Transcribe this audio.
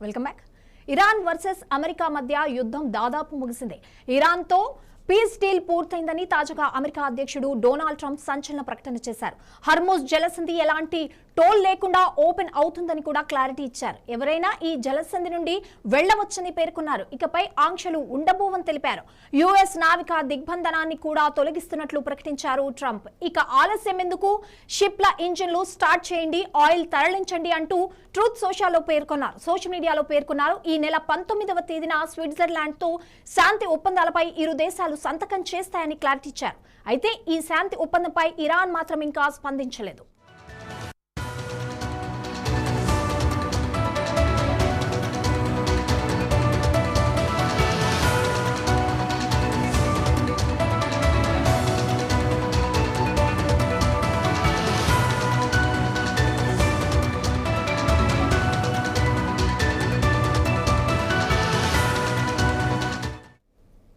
Welcome back. Iran versus America మధ్య యుద్ధం దాదాపు ముగిసింది. ఇరాన్తో పీస్ డీల్ పూర్తయిందని తాజాగా అమెరికా అధ్యక్షుడు డొనాల్డ్ ట్రంప్ సంచలన ప్రకటన చేశారు. హర్ముజ్ జలసంధి ఎలాంటి టోల్ లేకుండా ఓపెన్ అవుతుందని కూడా క్లారిటీ ఇచ్చారు. ఎవరైనా ఈ జలసంధి నుండి వెళ్లవచ్చని పేర్కొన్నారు. ఇకపై ఆంక్షలు ఉండబోవని తెలిపారు. యుఎస్ నావికా దిగ్బంధనాన్ని కూడా తొలగిస్తున్నట్లు ప్రకటించారు ట్రంప్. ఇక ఆలస్యం ఎందుకు, షిప్ల ఇంజిన్లు స్టార్ట్ చేయండి, ఆయిల్ తరలించండి అంటూ ట్రూత్ సోషల్ మీడియాలో పేర్కొన్నారు. ఈ నెల 19వ తేదీన స్విట్జర్లాండ్ తో శాంతి ఒప్పందాలపై ఇరు దేశాలు సంతకం చేస్తాయని క్లారిటీ ఇచ్చారు. అయితే ఈ శాంతి ఒప్పందంపై ఇరాన్ మాత్రం ఇంకా స్పందించలేదు.